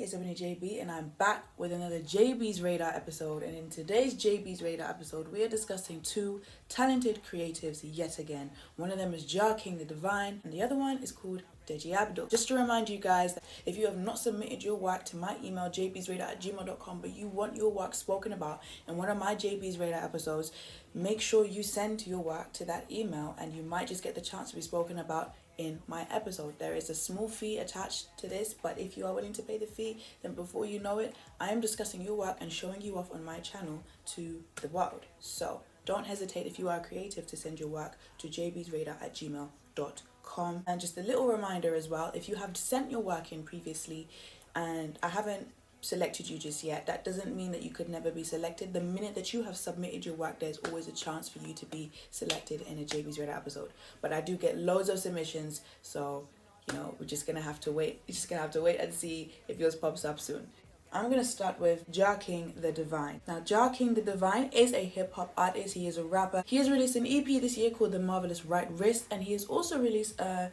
it's Ebony JB and I'm back with another JB's Radar episode, and in today's JB's Radar episode we are discussing two talented creatives yet again. One of them is Ja'kingthedivine and the other one is called Deji Abdul. Just to remind you guys that if you have not submitted your work to my email jbsradar@gmail.com but you want your work spoken about in one of my JB's Radar episodes, make sure you send your work to that email and you might just get the chance to be spoken about in my episode. There is a small fee attached to this, but if you are willing to pay the fee, then before you know it, I am discussing your work and showing you off on my channel to the world. So don't hesitate if you are creative to send your work to jbsradar@gmail.com. And just a little reminder as well, if you have sent your work in previously and I haven't selected you just yet, that doesn't mean that you could never be selected. The minute that you have submitted your work, there's always a chance for you to be selected in a JB's Radar episode. But I do get loads of submissions, so we're just gonna have to wait. You're just gonna have to wait and see if yours pops up soon. I'm gonna start with Ja'kingthedivine. Now, Ja'kingthedivine is a hip-hop artist. He is a rapper. He has released an EP this year called The Marvelous Right Wrist, and he has also released an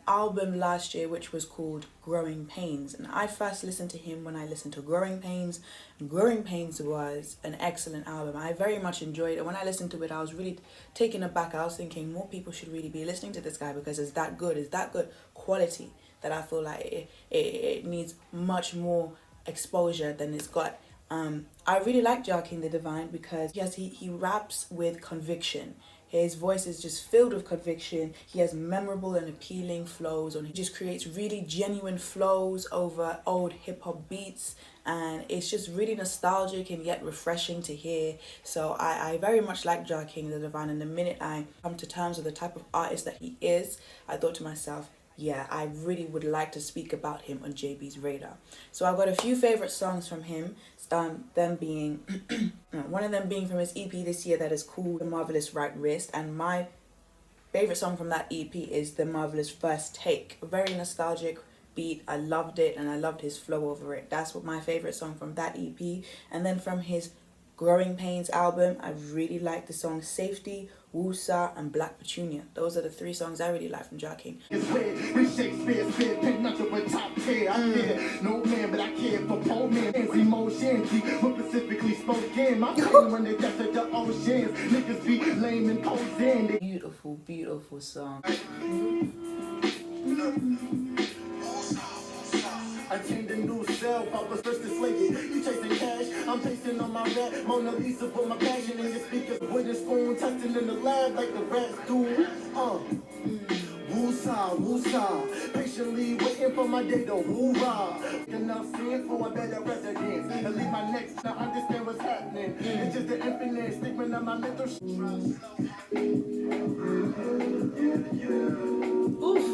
album last year which was called Growing Pains. And I first listened to him when I listened to Growing Pains, and Growing Pains was an excellent album. I very much enjoyed it. When I listened to it, I was really taken aback. I was thinking more people should really be listening to this guy because it's that good quality that I feel like it needs much more exposure than it's got. I really like Ja'kingthedivine because he raps with conviction. His voice is just filled with conviction. He has memorable and appealing flows, and he just creates really genuine flows over old hip-hop beats, and it's just really nostalgic and yet refreshing to hear. So I very much like Ja'kingthedivine, and the minute I come to terms with the type of artist that he is, I thought to myself, yeah, I really would like to speak about him on JB's Radar. So I've got a few favorite songs from him, them being one of them being from his EP this year that is called The Marvelous Right Wrist, and my favorite song from that EP is The Marvelous First Take. A very nostalgic beat. I loved it and I loved his flow over it. That's what my favorite song from that EP. And then from his Growing Pains album, I really like the songs SAFTEY, Woosah, and Black Petunia. Those are the three songs I really like from Ja'king. No man, but I care for poor men. Emotions, specifically spoken. My pain when they death at the oceans. Niggas be lame and posing. Beautiful, beautiful song. I changed a new self, I was first enslaved. You chasing cash, I'm pasting on my rap. Mona Lisa put my passion in your speakers. With a spoon, testing in the lab like the rats do. Woosah, woosah. Patiently waiting for my day to hoorah. Enough sin for a better residence. And leave my next to understand what's happening. It's just the infinite statement of my mental Oof.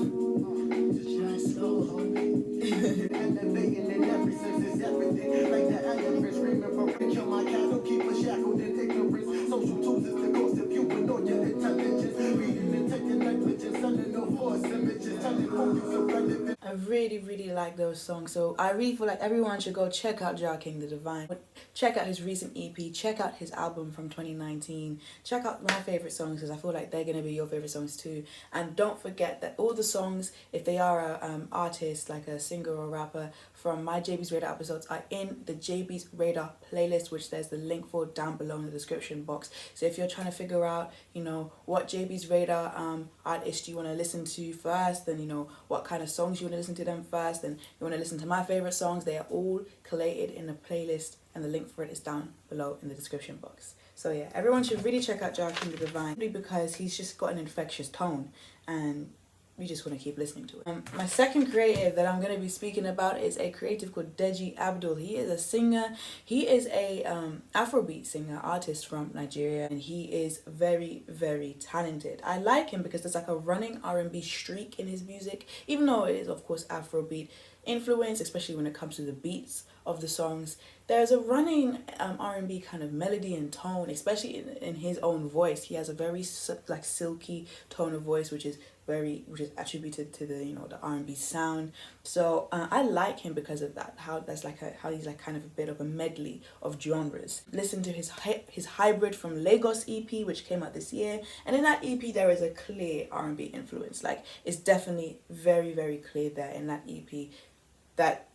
Elevating in every sense is everything. Like the elephant screaming for kill my cattle, keep us shackled in ignorance. Social tools is the ghost of you and all your intelligence. Reading and taking negligence, selling no force images, telling focus irrelevant. I really like those songs, so I really feel like everyone should go check out Ja'kingthedivine. Check out his recent EP, check out his album from 2019, check out my favorite songs because I feel like they're going to be your favorite songs too. And don't forget that all the songs, if they are a artist, like a singer or rapper, from my JB's Radar episodes are in the JB's Radar playlist, which there's the link for down below in the description box. So if you're trying to figure out, what JB's Radar artist you want to listen to first, then what kind of songs you want to listen to them first, and you want to listen to my favorite songs, they are all collated in the playlist, and the link for it is down below in the description box. So yeah, everyone should really check out Ja'kingthedivine because he's just got an infectious tone and we just want to keep listening to it. My second creative that I'm going to be speaking about is a creative called Deji Abdul. He is a singer. He is a Afrobeat singer, artist from Nigeria, and he is very talented. I like him because there's like a running R&B streak in his music, even though it is of course Afrobeat influence, especially when it comes to the beats of the songs. There's a running R&B kind of melody and tone, especially in his own voice. He has a very silky tone of voice, which is attributed to the the R&B sound. So I like him because of that. How he's kind of a bit of a medley of genres. Listen to his Hybrid from Lagos EP, which came out this year, and in that EP there is a clear R&B influence. Like, it's definitely very clear there in that EP. that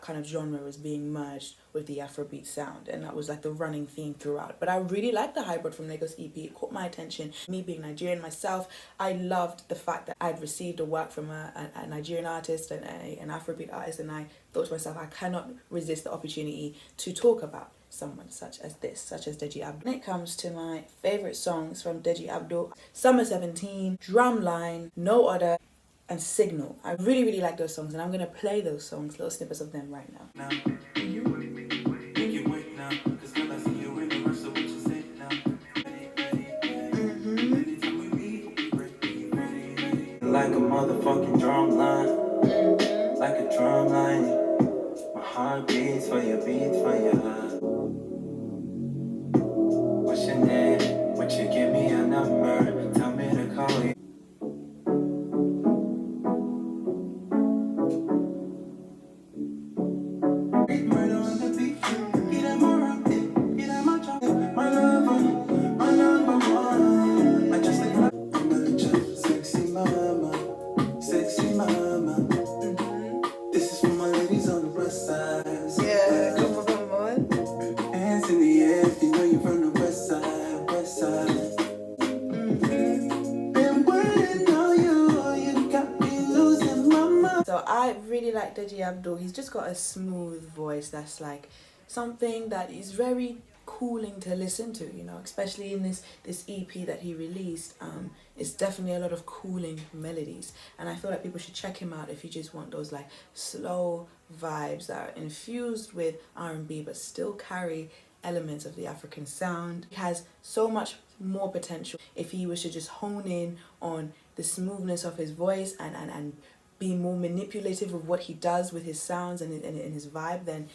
kind of genre was being merged with the Afrobeat sound, and that was like the running theme throughout. But I really liked the Hybrid from Lagos EP. It caught my attention. Me being Nigerian myself, I loved the fact that I'd received a work from a Nigerian artist and an Afrobeat artist, and I thought to myself, I cannot resist the opportunity to talk about someone such as Deji Abdul. When it comes to my favorite songs from Deji Abdul, Summer 17, Drumline, No Other, and Signal. I really, really like those songs, and I'm going to play those songs, little snippets of them right now. Like a motherfucking drum line, like a drum line. My heart beats for your What's your name? Would you give me a number? Tell me to call you. So I really like Deji Abdul. He's just got a smooth voice that's like something that is very cooling to listen to, you know, especially in this EP that he released. It's definitely a lot of cooling melodies, and I feel like people should check him out if you just want those like slow vibes that are infused with R&B but still carry elements of the African sound. He has so much more potential if he was to just hone in on the smoothness of his voice and be more manipulative of what he does with his sounds and his vibe. Then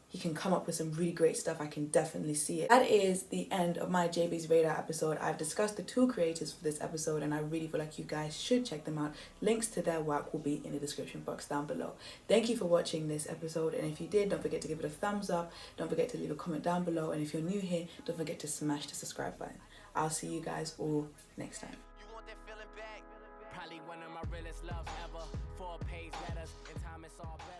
he can come up with some really great stuff. I can definitely see it. That is the end of my JB's Radar episode. I've discussed the two creators for this episode, and I really feel like you guys should check them out. Links to their work will be in the description box down below. Thank you for watching this episode, and if you did, don't forget to give it a thumbs up. Don't forget to leave a comment down below, and if you're new here, don't forget to smash the subscribe button. I'll see you guys all next time. Probably one of my realest loves ever. 4 page letters, in time it's all better.